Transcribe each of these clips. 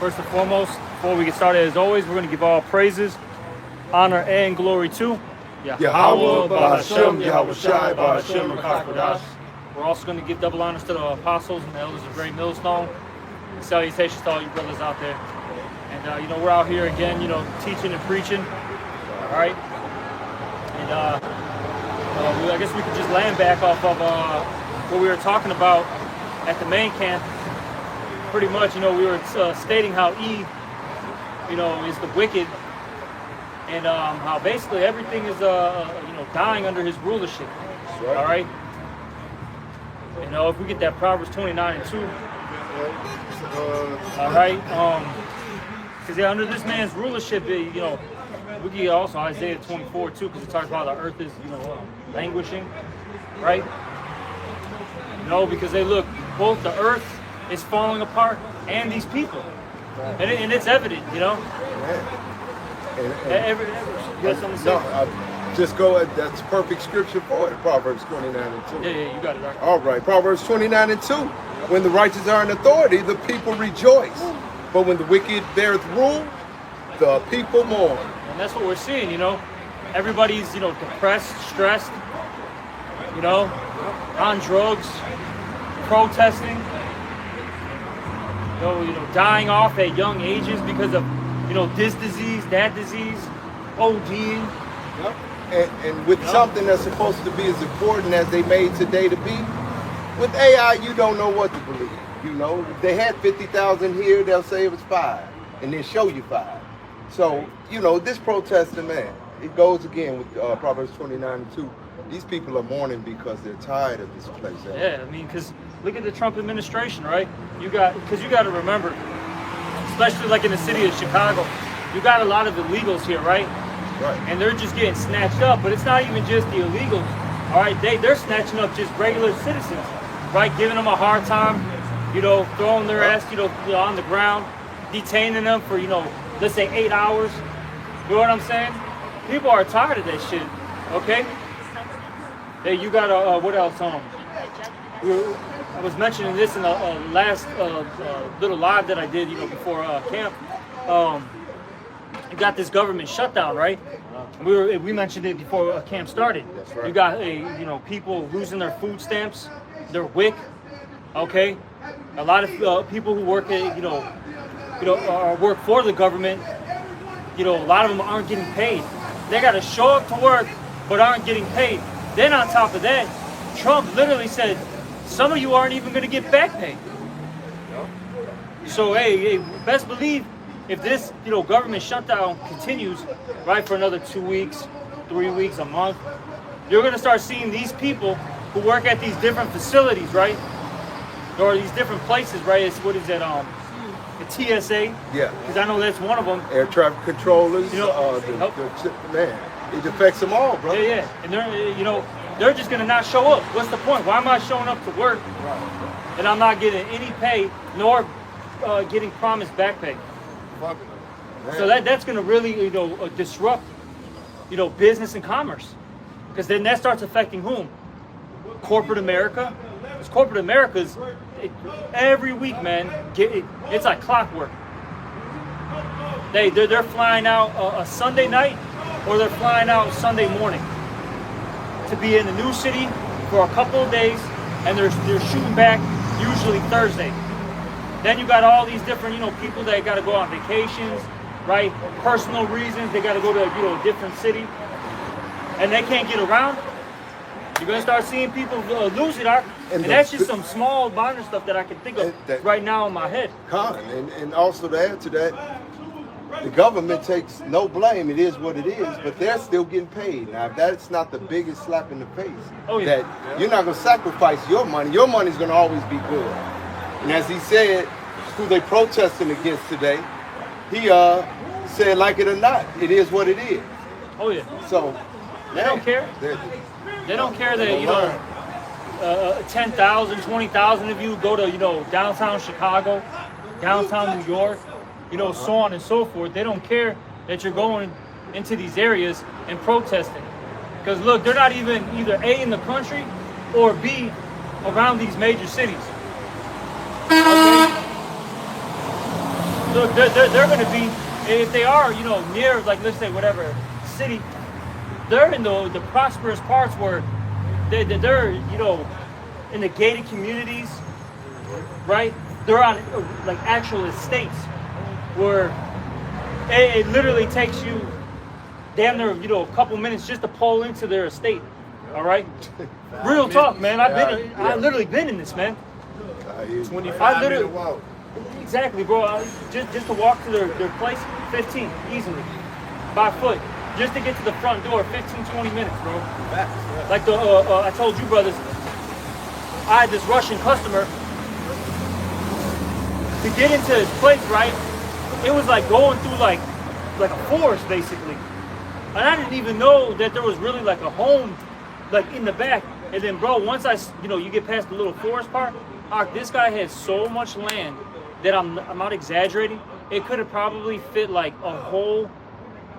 First and foremost, before we get started, as always, we're going to give all praises, honor, and glory to Yahweh, Ba'ashem, Yahweh Shai, Ba'ashem, Rakakodash. We're also going to give double honors to the apostles and the elders of Great Millstone. Salutations to all you brothers out there. And, we're out here again, teaching and preaching. All right? And I guess we could just land back off of what we were talking about at the main camp. Pretty much, we were stating how Eve, is the wicked, and how basically everything is, dying under his rulership. That's right. All right. If we get that Proverbs 29:2. All right. Because under this man's rulership, we get also Isaiah 24 too, because it talks about the earth is, languishing, right? Because they look, both the earth is falling apart and these people, and it's evident, Just go. That's perfect scripture for it. Proverbs 29:2. Yeah, you got it. Right. All right, Proverbs 29:2. When the righteous are in authority, the people rejoice. But when the wicked beareth rule, the people mourn. And that's what we're seeing, Everybody's, depressed, stressed, on drugs, protesting, dying off at young ages because of, this disease, that disease, ODing. Yep. And with something that's supposed to be as important as they made today to be, with AI, you don't know what to believe. If they had 50,000 here, they'll say it was 5, and then show you 5. So, this protesting, man, it goes again with Proverbs 29:2. These people are mourning because they're tired of this place. Yeah, because look at the Trump administration, right? Because you got to remember, especially like in the city of Chicago, you got a lot of illegals here, right? Right. And they're just getting snatched up, but it's not even just the illegals, all right? They're snatching up just regular citizens, right? Giving them a hard time, throwing their ass, on the ground, detaining them for, let's say 8 hours. You know what I'm saying? People are tired of that shit, okay? Hey, you got what else? I was mentioning this in the last little live that I did, before camp. You got this government shutdown, right? We mentioned it before camp started. That's right. You got people losing their food stamps, their WIC, okay? A lot of people who work at work for the government, a lot of them aren't getting paid. They got to show up to work, but aren't getting paid. Then on top of that, Trump literally said, some of you aren't even going to get back pay. So, hey, best believe if this, government shutdown continues, right, for another 2 weeks, 3 weeks, a month, you're going to start seeing these people who work at these different facilities, right, or these different places, right? It's, what is it, the TSA? Yeah. Because I know that's one of them. Air traffic controllers, man, it affects them all, bro. Yeah, and they're just gonna not show up. What's the point? Why am I showing up to work and I'm not getting any pay nor getting promised back pay? So that's gonna really disrupt business and commerce, because then that starts affecting whom? Corporate America. Because corporate America's every week, man. It's like clockwork. They're flying out a Sunday night, or they're flying out Sunday morning to be in the new city for a couple of days, and they're shooting back usually Thursday. Then you got all these different people that got to go on vacations, right? Personal reasons, they got to go to a different city, and they can't get around. You're gonna start seeing people lose it, and that's just some small minor stuff that I can think of right now in my head. And also to add to that, the government takes no blame. It is what it is, but they're still getting paid. Now, that's not the biggest slap in the face. Oh, yeah. That you're not going to sacrifice your money. Your money's going to always be good. And as he said, who they protesting against today, he said, like it or not, it is what it is. Oh, yeah. So, they don't care. They don't care that, 10,000, 20,000 of you go to, downtown Chicago, downtown New York, so on and so forth. They don't care that you're going into these areas and protesting. Because look, they're not even either A, in the country, or B, around these major cities. Okay? So they're going to be, if they are, you know, near, like, let's say, whatever city, they're in the prosperous parts where they're, you know, in the gated communities, right? They're on, like, actual estates where it literally takes you damn near, you know, a couple minutes just to pull into their estate, all right? Real talk, man. I literally been in this, man. 25-minute walk. Exactly, bro. Just to walk to their place, 15 easily, by foot, just to get to the front door, 15, 20 minutes, bro. Like I told you, brothers, I had this Russian customer. To get into his place, right? It was like going through like a forest, basically. And I didn't even know that there was really like a home, like in the back. And then, bro, once you get past the little forest part, this guy has so much land that I'm not exaggerating. It could have probably fit like a whole,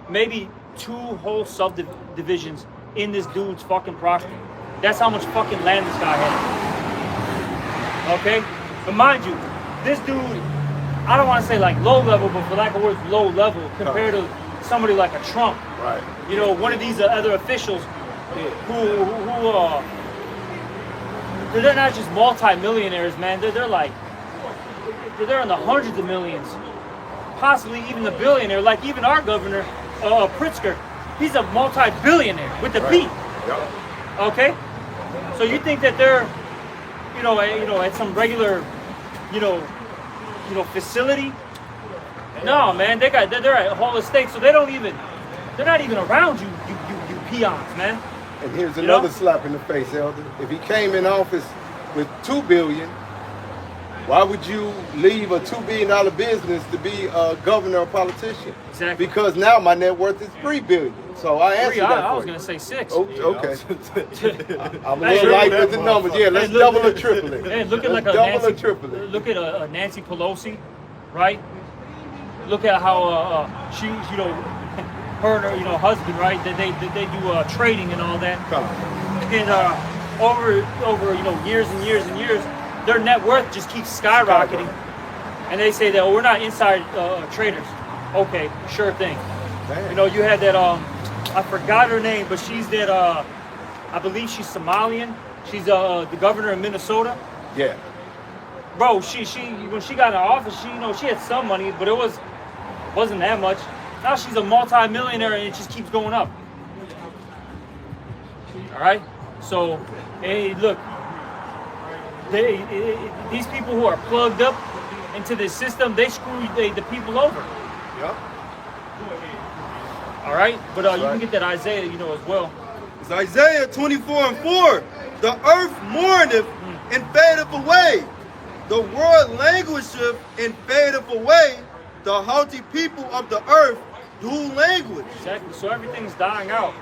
maybe 2 whole subdivisions in this dude's fucking property. That's how much fucking land this guy had. Okay? But mind you, this dude, I don't want to say like low level, but for lack of words, low level compared to somebody like a Trump. Right. You know, one of these other officials who they're not just multi-millionaires, man. They're in the hundreds of millions, possibly even the billionaire. Like even our governor, Pritzker, he's a multi-billionaire with the B. Yep. Okay, so you think that they're, at some regular, facility? No, man. They're at whole estate, so they're not even around you peons, man. And here's another slap in the face, Elder. If he came in office with $2 billion, why would you leave a $2 billion business to be a governor or politician? Exactly. Because now my net worth is $3 billion. So I answered that I for was you. gonna say 6. Oh, okay. I'm a little light with the numbers. Yeah, let's double or triple it. Hey, look at Let's like a double Nancy, or triple it. Look at a Nancy Pelosi, right? Look at how she, her and her, husband, right? They do trading and all that. Come on. And over years and years and years, their net worth just keeps skyrocketing. And they say that we're not inside traders. Okay, sure thing. Damn. You had that I forgot her name, but she's that I believe she's Somalian. She's the governor of Minnesota. Yeah. Bro, she when she got in office, she had some money, but it wasn't that much. Now she's a multi-millionaire and it just keeps going up. All right? So, hey, look, these people who are plugged up into this system, they screw the people over. Yep. All right? But you can get that Isaiah, as well. It's Isaiah 24:4. The earth mourneth and fadeth away. The world languisheth and fadeth away. The haughty people of the earth do language. Exactly. So everything's dying out.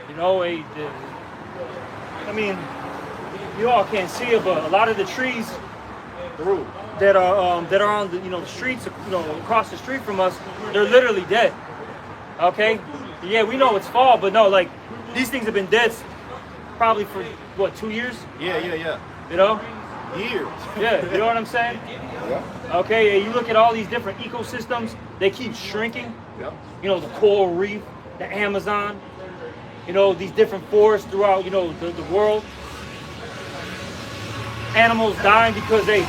You all can't see it, but a lot of the trees that are on the streets, across the street from us, they're literally dead. Okay? Yeah, we know it's fall, but no, like these things have been dead probably for what, 2 years? Yeah. Years. Yeah, you know what I'm saying? Yeah. Okay, you look at all these different ecosystems, they keep shrinking. Yeah. The coral reef, the Amazon, these different forests throughout, the world. Animals dying because they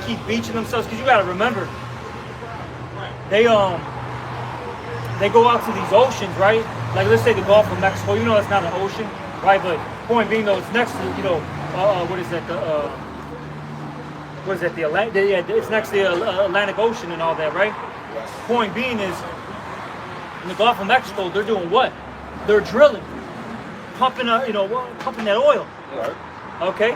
keep beaching themselves. Because you got to remember, they go out to these oceans, right? Like let's say the Gulf of Mexico. It's not an ocean, right? But point being though, it's next to what is that? The Atlantic? Yeah, it's next to the Atlantic Ocean and all that, right? Yes. Point being is, in the Gulf of Mexico, they're doing what? They're drilling, pumping that oil. Right. Okay.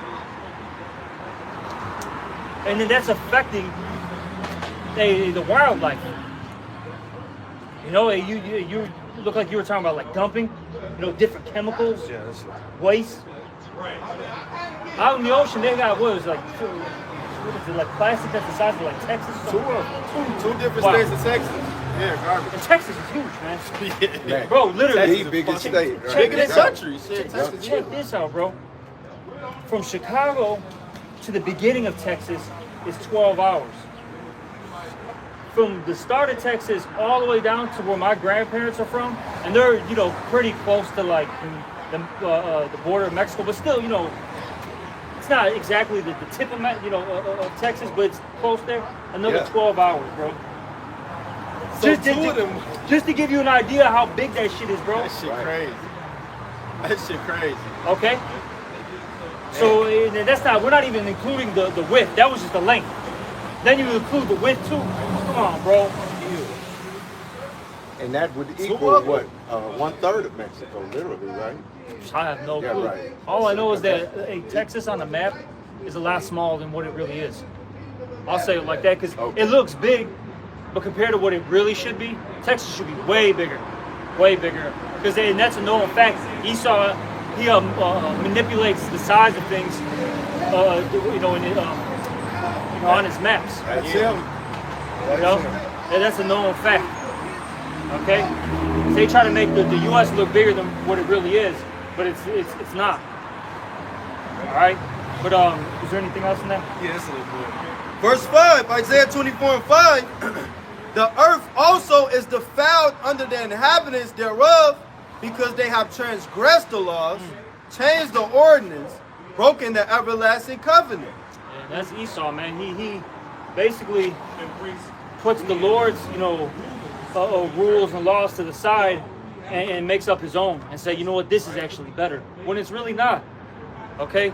And then that's affecting the wildlife. You look like you were talking about like dumping, different chemicals, waste. Out in the ocean, they got what is it, like plastic that's the size of like Texas? Two different states of Texas. Yeah, garbage. And Texas is huge, man. Yeah. Bro, literally. The biggest state. Right? Bigger than this out. country. Shit, Texas. Check this out, bro. From Chicago to the beginning of Texas is 12 hours. from the start of Texas all the way down to where my grandparents are from, and they're, you know, pretty close to like the border of Mexico, but still, you know, it's not exactly the tip of, of Texas, but it's close there. Another 12 hours, bro. So Just to give you an idea how big that shit is, bro. That shit crazy. That shit crazy. Okay. So and that's not. We're not even including the width. That was just the length. Then you include the width too. Come on, bro. And that would equal what? 1/3 of Mexico, literally, right? I have no Yeah, clue. right. All I know is that Texas on the map is a lot smaller than what it really is. I'll say it like that because it looks big, but compared to what it really should be, Texas should be way bigger, way bigger. Because that's a known fact. Esau, he manipulates the size of things, on his maps. That's him. You know, and that's a known fact. Okay, they try to make the U.S. look bigger than what it really is, but it's not. All right, but is there anything else in that? Yeah, that's a little bit. Verse 5, Isaiah 24:5. The earth also is defiled under the inhabitants thereof, because they have transgressed the laws, changed the ordinance, broken the everlasting covenant. And that's Esau, man. He basically puts the Lord's, rules and laws to the side and makes up his own and say, you know what, this is actually better, when it's really not. Okay?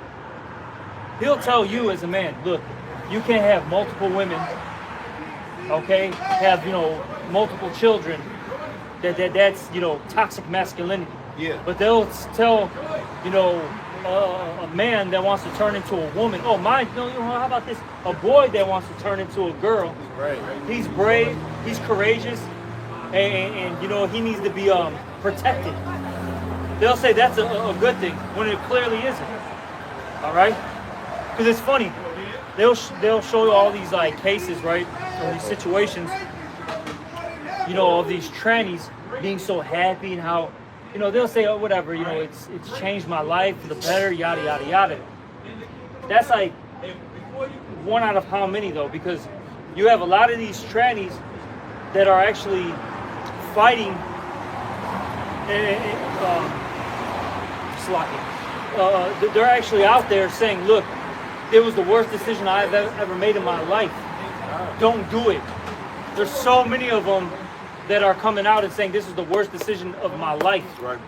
He'll tell you as a man, look, you can't have multiple women, okay, have, multiple children. That's toxic masculinity. Yeah. But they'll tell, a man that wants to turn into a woman. Oh, how about this? A boy that wants to turn into a girl. Right. He's brave. He's courageous, and he needs to be protected. They'll say that's a good thing when it clearly isn't. All right? Because it's funny. They'll show you all these like cases, right, or these situations, of these trannies being so happy and how, they'll say, oh, whatever, it's changed my life for the better, yada, yada, yada. That's like one out of how many, though, because you have a lot of these trannies that are actually fighting, they're actually out there saying, look, it was the worst decision I've ever made in my life. Don't do it. There's so many of them that are coming out and saying this is the worst decision of my life. Right.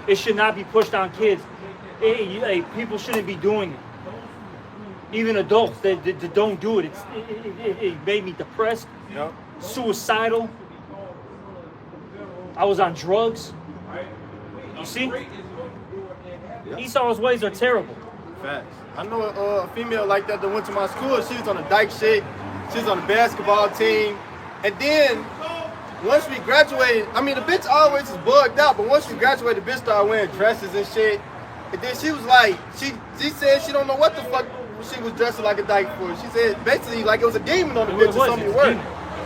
It should not be pushed on kids. People shouldn't be doing it. Even adults, they don't do it. It made me depressed, suicidal. I was on drugs. You see? Esau's ways are terrible. Facts. I know a female like that went to my school. She was on the dyke shit. She was on the basketball team. And then, once we graduated, the bitch always is bugged out, but once we graduated, the bitch started wearing dresses and shit. And then she was like, she said she don't know what the fuck she was dressing like a dyke for. She said basically like it was a demon on the bitch or something worse.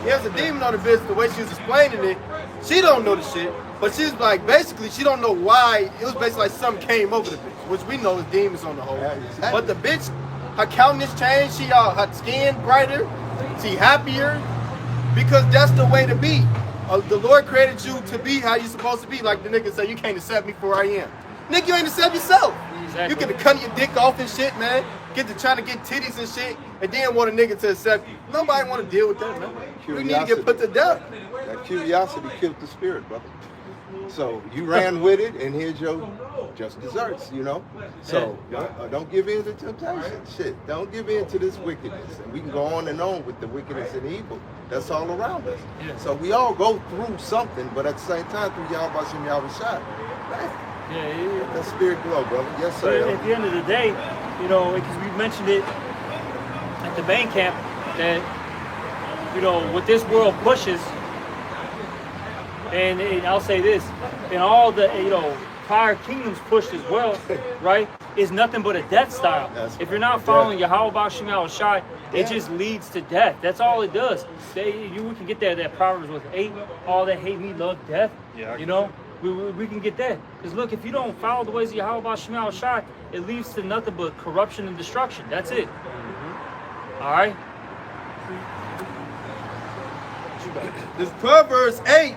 Yeah, it was a demon on the bitch, the way she was explaining it. She don't know the shit, but she's like, basically, she don't know why. It was basically like something came over the bitch, which we know is demons on the whole. Exactly. But the bitch, her countenance changed. Her skin brighter. She happier, because that's the way to be. The Lord created you to be how you're supposed to be. Like the nigga say, you can't accept me for who I am. Nigga, you ain't accept yourself. Exactly. You get to cut your dick off and shit, man. Get to trying to get titties and shit, and then want a nigga to accept you. Nobody want to deal with that, man. You need to get put to death. That curiosity killed the spirit, brother. So you ran with it, and here's your just desserts, So don't give in to temptation. Shit, don't give in to this wickedness. And we can go on and on with the wickedness and evil that's all around us. Yeah. So we all go through something, but at the same time, through Yahweh Hashem Yahweh Shai. Yeah. That spirit glow, brother. Yes, But sir. at the end of the day, because we mentioned it at the main camp, that, what this world pushes, and I'll say this, and all the, prior kingdoms pushed as well, right, is nothing but a death style. If you're not following Yahweh B'Shem Yahweh Shai, it just leads to death. That's all it does. We can get that Proverbs with 8, all that hate me, love death. Yeah. We can get that. Because look, if you don't follow the ways of Yahweh B'Shem Yahweh Shai, it leads to nothing but corruption and destruction. That's it. All right? This Proverbs 8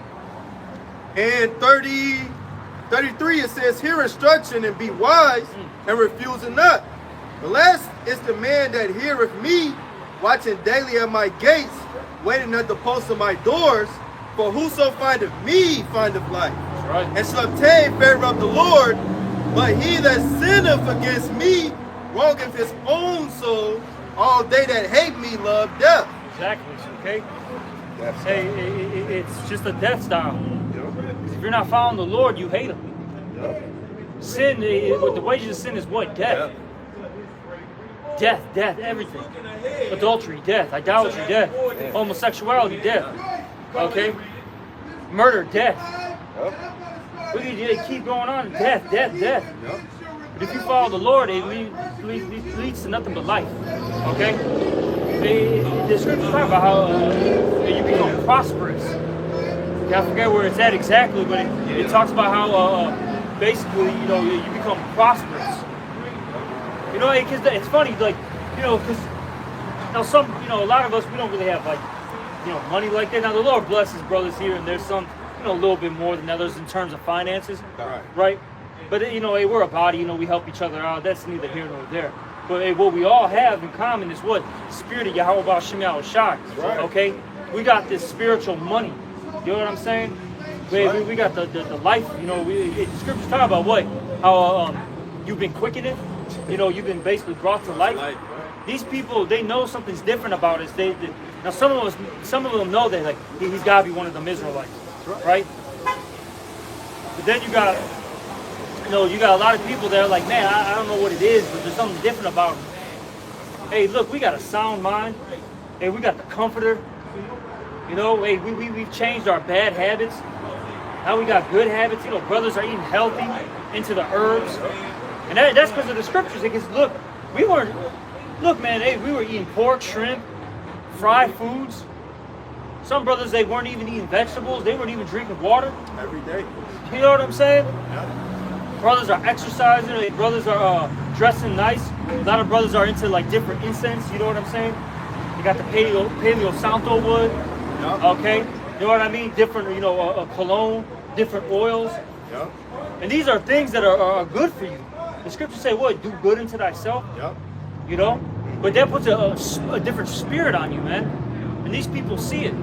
and 33, it says, hear instruction and be wise and refuse it not. Blessed is the man that heareth me, watching daily at my gates, waiting at the posts of my doors. For whoso findeth me findeth life, right, and shall obtain favor of the Lord. But he that sinneth against me wrongeth his own soul. All they that hate me love death. Exactly. Okay. That's Hey, it's just a death style. If you're not following the Lord, you hate Him. Sin, the wages of sin is what? Death. Death, everything. Adultery, death. Idolatry, death. Homosexuality, death. Okay? Murder, death. Look at you, keep going on. Death. But if you follow the Lord, it leads to nothing but life. Okay? The scriptures talk about how you become prosperous. I forget where it's at exactly, but it talks about how basically, you become prosperous. Because it's funny, like, because now a lot of us, we don't really have like, money like that. Now the Lord blesses brothers here, and there's some, a little bit more than others in terms of finances, right? But hey, we're a body, we help each other out. That's neither here nor there. But hey, what we all have in common is what? The spirit of Yahweh B'Shem Yahweh Shai. Okay? We got this spiritual money. You know what I'm saying? We got the life, the scriptures talk about what? How you've been quickened, you've been basically brought to life. These people, they know something's different about us. Now some of them know that, like, he's got to be one of them Israelites, right? But then you got a lot of people that are like, man, I don't know what it is, but there's something different about him. Hey, look, we got a sound mind. Hey, we got the Comforter. Hey, we've changed our bad habits. Now we got good habits. Brothers are eating healthy, into the herbs. And that's because of the scriptures. Because look, we were eating pork, shrimp, fried foods. Some brothers, they weren't even eating vegetables. They weren't even drinking water. Every day. You know what I'm saying? Yeah. Brothers are exercising. Brothers are dressing nice. A lot of brothers are into like different incense. You know what I'm saying? You got the Paleo Santo wood. Yep. Okay, you know what I mean? Different, cologne, different oils. Yep. And these are things that are good for you. The scriptures say, what? Do good unto thyself. Yep. But that puts a different spirit on you, man. And these people see it.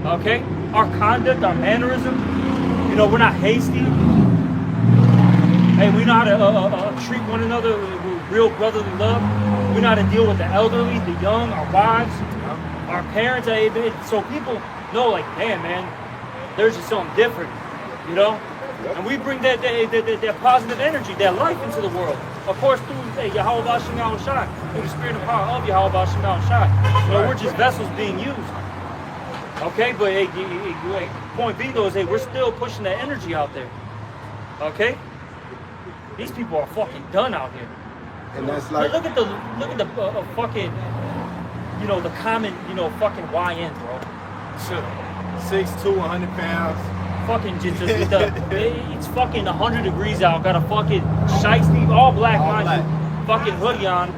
Okay? Our conduct, our mannerism, we're not hasty. Hey, we know how to treat one another with real brotherly love. We know how to deal with the elderly, the young, our wives, our parents. So people know, like, damn, man, there's just something different, And we bring that positive energy, that life into the world. Of course, through Yahweh B'Shem Yahweh Shai, through the spirit and power of Yahweh B'Shem Yahweh Shai. We're just vessels being used. Okay, but point being though is, we're still pushing that energy out there. Okay, these people are fucking done out here. And that's like, look at the fucking, the common, fucking YN, bro. 6'2", 100 pounds. Fucking it's fucking 100 degrees out. Got a fucking shiesty, all black, fucking hoodie on,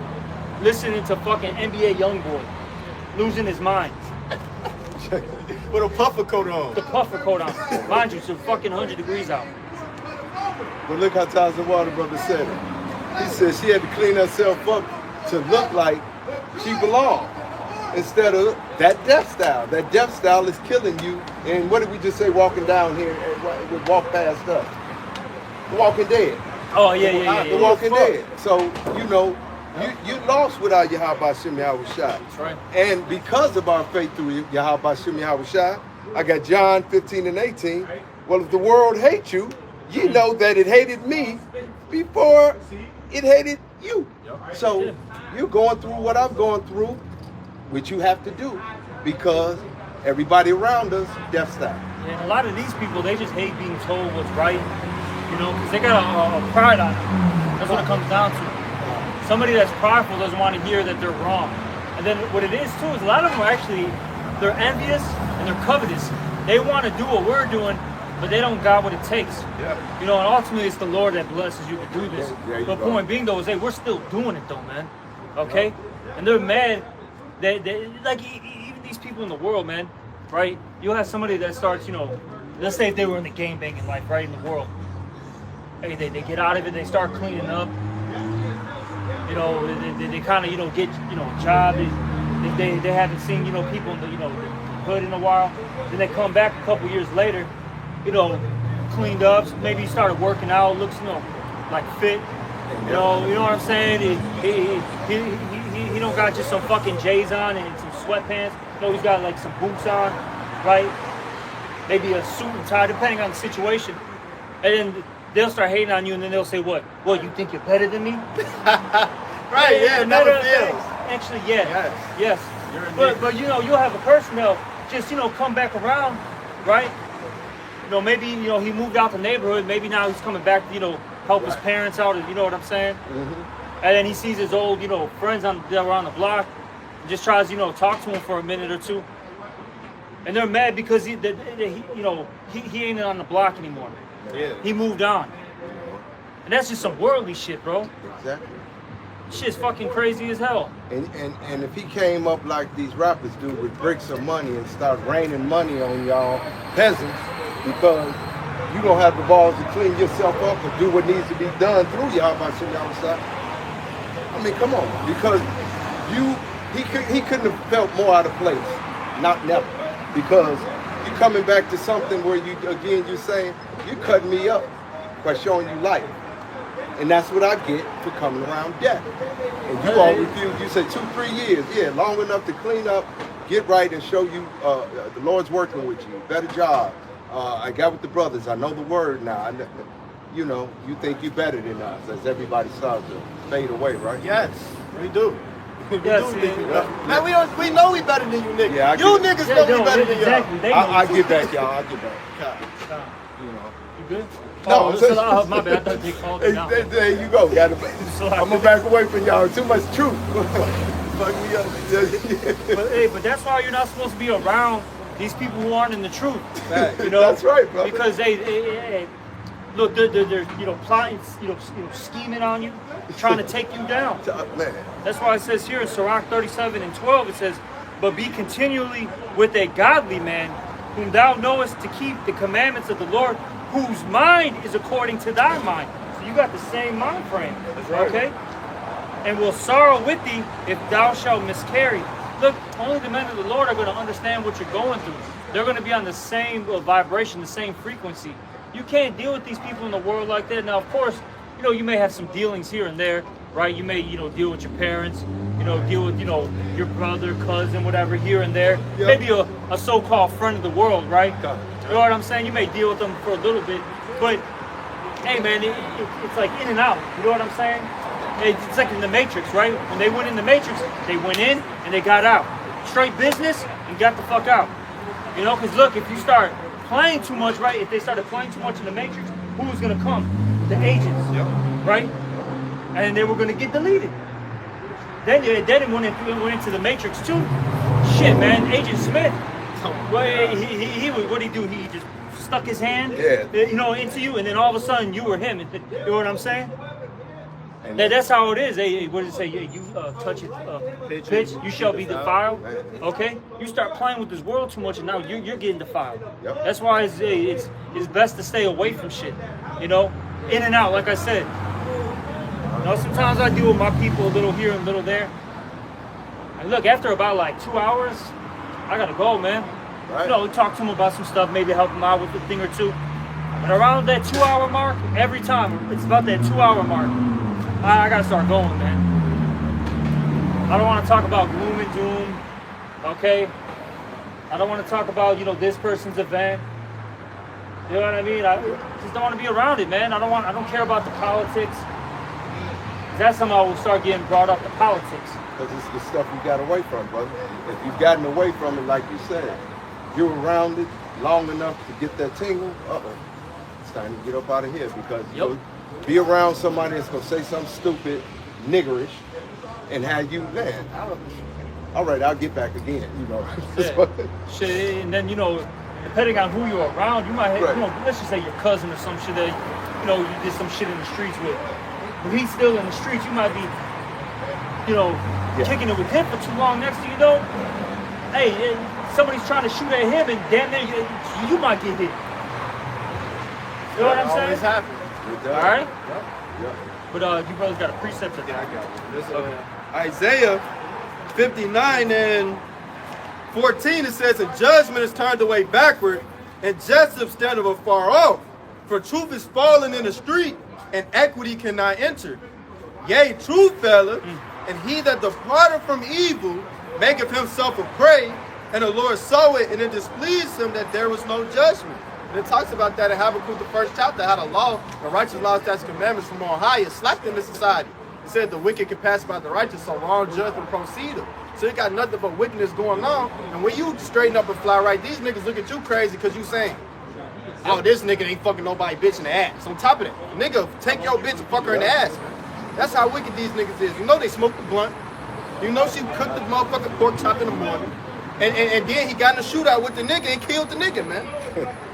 listening to fucking NBA YoungBoy, losing his mind. With a puffer coat on. The puffer coat on, mind you, it's fucking 100 degrees out. but look how Thousand Water Brother said it. He said she had to clean herself up to look like she belonged. Instead of that death style. That death style is killing you. And what did we just say walking down here and would walk past us? The Walking Dead. Oh, yeah. The Walking Dead. So, you lost without Yahweh B'Shem Yahweh Shai. That's right. And because of our faith through Yahweh B'Shem Yahweh Shai, I got John 15 and 18. Well, if the world hates you, you know that it hated me before it hated you. So you're going through what I'm going through, which you have to do, because everybody around us, death style. And a lot of these people, they just hate being told what's right, because they got a pride on them. That's what it comes down to. Somebody that's prideful doesn't want to hear that they're wrong. And then what it is too is a lot of them are actually, they're envious and they're covetous. They want to do what we're doing, but they don't got what it takes. Yeah. And ultimately it's the Lord that blesses you to do this. But go. point being though is, we're still doing it though, man. Okay? And they're mad that like even these people in the world, man, right? You'll have somebody that starts, let's say if they were in the game banging life, right, in the world. Hey, they get out of it, they start cleaning up. They kind of, get, a job. They haven't seen, people in the hood in a while. Then they come back a couple years later, cleaned up. Maybe he started working out, looks, like fit. You know what I'm saying? He don't got just some fucking J's on and some sweatpants. He's got like some boots on, right? Maybe a suit and tie, depending on the situation. And then they'll start hating on you, and then they'll say, "What? You think you're better than me?" Right? Yeah, it never fails. Actually, yes. But you'll have a person that'll just come back around, right? Maybe he moved out the neighborhood. Maybe now he's coming back to help his parents out. You know what I'm saying? Mm-hmm. And then he sees his old friends that were on the block, and just tries talk to him for a minute or two. And they're mad because he ain't on the block anymore. Yeah. He moved on. And that's just some worldly shit, bro. Exactly. Shit's fucking crazy as hell. And if he came up like these rappers do with bricks of money and start raining money on y'all peasants because you don't have the balls to clean yourself up and do what needs to be done through y'all by sitting outside. I mean, come on. Because he couldn't have felt more out of place. Not never. Because you're coming back to something where you're saying, you're cutting me up by showing you life. And that's what I get for coming around death. And you all refuse. You say 2-3 years. Yeah, long enough to clean up, get right, and show you the Lord's working with you. Better job. I got with the brothers. I know the word now. You think you're better than us as everybody starts to fade away, right? Yes, we do. We Yes, do think man, we know we better than you niggas. Yeah, you niggas know we better than exactly. y'all. I get back, y'all. I get back. You good? No, My bad. I thought they called me out. There you go. I'm gonna back away from y'all. Too much truth. Fuck me up. But that's why you're not supposed to be around these people who aren't in the truth. That's right, bro. Because they look, they're plotting, scheming on you, trying to take you down. Man. That's why it says here in Sirach 37:12, it says, "But be continually with a godly man, whom thou knowest to keep the commandments of the Lord, whose mind is according to thy mind." So you got the same mind frame. That's right. Okay? "And will sorrow with thee if thou shalt miscarry." Look, only the men of the Lord are going to understand what you're going through. They're going to be on the same vibration, the same frequency. You can't deal with these people in the world like that. Now, of course, you may have some dealings here and there, right? You may, deal with your parents, deal with, your brother, cousin, whatever, here and there. Yep. Maybe a so-called friend of the world, right? You know what I'm saying? You may deal with them for a little bit, but hey, man, it's like in and out. You know what I'm saying? It's like in the Matrix, right? When they went in the Matrix, they went in and they got out. Straight business and got the fuck out. Because look, if you start playing too much, right? If they started playing too much in the Matrix, who was gonna come? The agents, right? And they were gonna get deleted. Then it went into the Matrix too. Shit, man, Agent Smith. Well, he what did he do? He just stuck his hand, into you, and then all of a sudden you were him. You know what I'm saying? That's how it is. What does it say? You touch it, pitch, you shall be defiled. Okay? You start playing with this world too much, and now you're getting defiled. Yep. That's why it's best to stay away from shit. In and out, like I said. Sometimes I deal with my people a little here and a little there. And look, after about like 2 hours, I gotta go, man. Right. Talk to them about some stuff, maybe help them out with a thing or two. But around that 2 hour mark, every time, it's about that 2 hour mark. I gotta start going, man. I don't want to talk about gloom and doom, okay? I don't want to talk about, this person's event. You know what I mean? I just don't want to be around it, man. I don't care about the politics. That's somehow will start getting brought up, the politics. Because it's the stuff you got away from, brother. If you've gotten away from it, like you said, you're around it long enough to get that tingle, it's time to get up out of here because you'll be around somebody that's going to say something stupid, niggerish, and have you, man, all right, I'll get back again, Shit, and then, depending on who you're around, you might have, Right. Let's just say your cousin or some shit that, you did some shit in the streets with. But he's still in the streets, you might be, kicking it with him for too long. Next thing you know, hey, somebody's trying to shoot at him, and damn near you might get hit. You know what I'm saying? Always happens. It does. All right. Yep. But you brothers got a precept of Yeah, that. I got it. This, Isaiah 59 and 14, it says, "A judgment is turned away backward, and justice standeth afar off. For truth is fallen in the street, and equity cannot enter. Yea, truth faileth, and he that departed from evil maketh himself a prey. And the Lord saw it, and it displeased him that there was no judgment." And it talks about that in Habakkuk, the first chapter, how the law, the righteous laws, statutes, commandments from on high is slacked in the society. It said the wicked can pass by the righteous, so wrong judgment proceedeth. So you got nothing but wickedness going on. And when you straighten up and fly right, these niggas look at you crazy because you saying, "Oh, this nigga ain't fucking nobody bitch in the ass." On top of that, nigga, take your bitch and fuck her in the ass, man. That's how wicked these niggas is. You know they smoked the blunt. You know she cooked the motherfucking pork chop in the morning. And then he got in a shootout with the nigga and killed the nigga, man.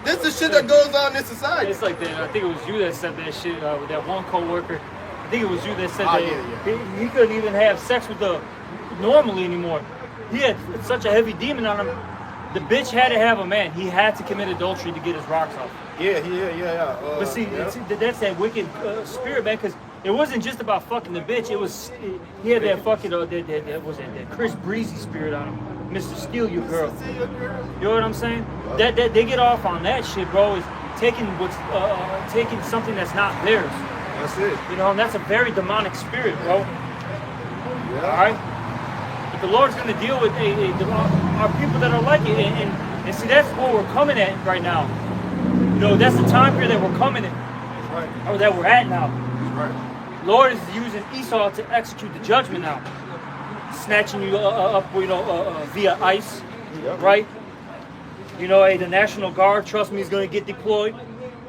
This is the shit that goes on in this society. It's like that. I think it was you that said that shit with that one coworker. I think it was you that said Oh, that yeah. He couldn't even have sex with the normally anymore. He had such a heavy demon on him. The bitch had to have a man. He had to commit adultery to get his rocks off. Yeah. But see, that's that wicked spirit, man. Because it wasn't just about fucking the bitch. He had that fucking that Chris Breezy spirit on him. Mr. Steal Your Girl. You know what I'm saying? That they get off on that shit, bro. Is taking taking something that's not theirs. That's it. You know, and that's a very demonic spirit, bro. Yeah. All right. But the Lord's going to deal with our people that are like it, and see, that's what we're coming at right now. You know, that's the time period that we're coming in, Right. or that we're at now. Right. Lord is using Esau to execute the judgment now, snatching you up, you know, via ICE, Yep. right? You know, hey, the National Guard, trust me, is going to get deployed.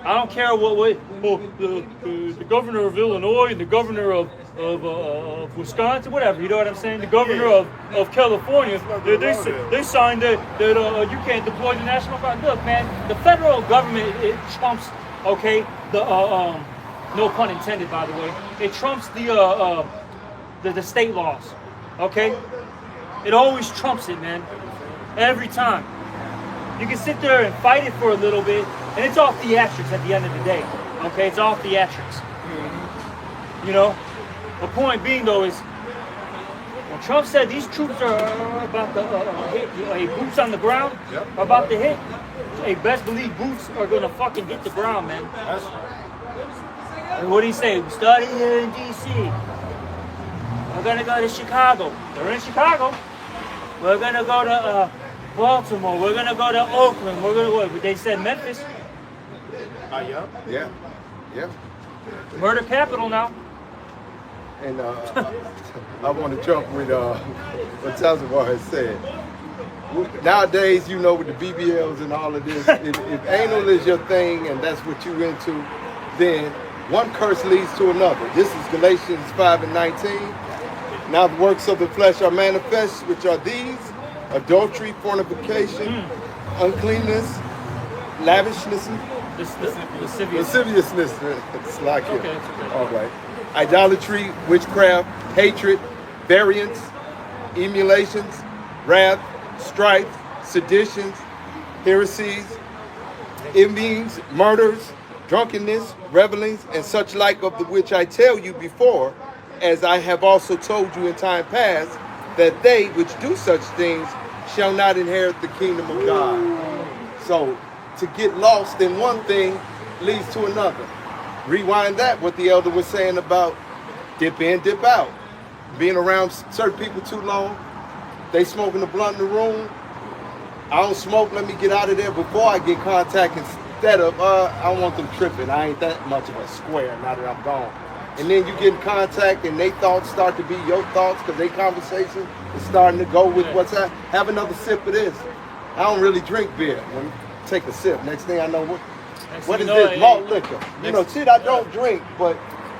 I don't care the governor of Illinois and the governor of Wisconsin, whatever. You know what I'm saying? The governor of California, they signed that you can't deploy the National Guard. Look, man, the federal government, it trumps, okay, the no pun intended, by the way. It trumps the state laws, okay? It always trumps it, man. Every time. You can sit there and fight it for a little bit, and it's all theatrics at the end of the day. Okay, it's all theatrics. You know, the point being though is when Trump said these troops are about to hit, boots on the ground, are about to hit. Hey, best believe boots are gonna fucking hit the ground, man. That's And what did he say? We started here in D.C. We're gonna go to Chicago. They're in Chicago. We're gonna go to Baltimore. We're gonna go to Oakland. We're gonna what? They said Memphis. yeah. Yeah. Murder capital now. And I want to jump with what Tazawar has said. Nowadays, you know, with the BBLs and all of this, if anal is your thing and that's what you into, then one curse leads to another. This is Galatians 5:19. Now the works of the flesh are manifest, which are these: adultery, fornication, uncleanness, lavishness, lasciviousness. It's like it. Okay, it's okay. All right. Idolatry, witchcraft, hatred, variance, emulations, wrath, strife, seditions, heresies, envyings, murders, drunkenness, revelings, and such like, of the which I tell you before, as I have also told you in time past, that they which do such things shall not inherit the kingdom of God. So to get lost in one thing leads to another. Rewind that, what the elder was saying about dip in, dip out. Being around certain people too long, they smoking a blunt in the room. I don't smoke, let me get out of there before I get contact, instead of, I don't want them tripping. I ain't that much of a square now that I'm gone. And then you get in contact and they thoughts start to be your thoughts because they conversation is starting to go with what's happening. Have another sip of this. I don't really drink beer. Take a sip. Next thing I know, what is this? Malt liquor. You know, shit I don't drink, but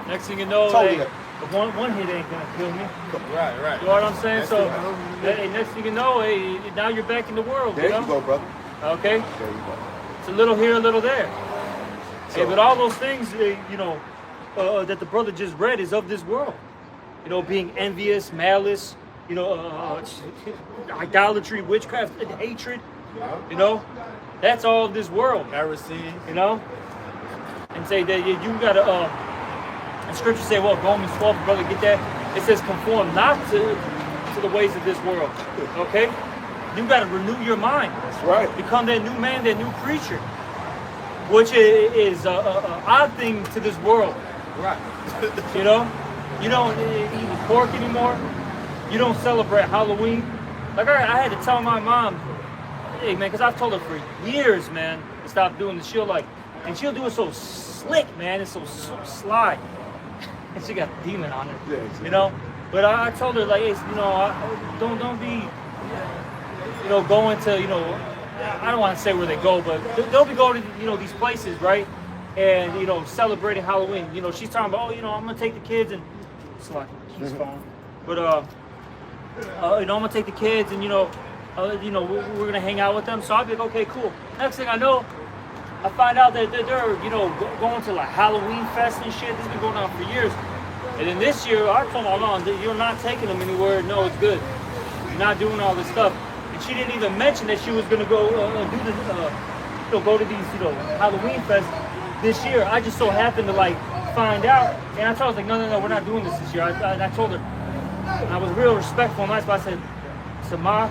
Next thing you know, totally. one hit ain't gonna kill me. Right. You know what I'm saying? So, next thing you know, now you're back in the world. There you know? you go, brother. Okay? There you go. It's a little here, a little there. So- But all those things, you know, that the brother just read is of this world. You know, being envious, malice, idolatry, witchcraft, hatred. You know, that's all of this world. Heresy. You know, and say that you gotta. And Scripture say, well, Romans 12, brother, get that? It says, conform not to the ways of this world. Okay, you gotta renew your mind. That's right. Become that new man, that new creature, which is an odd thing to this world. Right. You know, you don't eat pork anymore. You don't celebrate Halloween. Like I had to tell my mom, hey man, because I've told her for years, man, to stop doing this. And she'll do it so slick, man. It's so sly, and she got a demon on her. Yeah, you know. But I told her like, hey, don't be, going to, I don't want to say where they go, but they'll be going to, these places, right? And, celebrating Halloween. She's talking about, I'm going to take the kids and, it's like, he's phone. But, I'm going to take the kids and, we're going to hang out with them. So I'll be like, okay, cool. Next thing I know, I find out that they're, going to like Halloween fest and shit. This has been going on for years. And then this year, I told my mom, you're not taking them anywhere. No, it's good. You're not doing all this stuff. And she didn't even mention that she was going to go go to these, Halloween fest this year. I just so happened to like find out, and I told her, no, we're not doing this year. I told her, and I was real respectful and nice, but I said, Ma,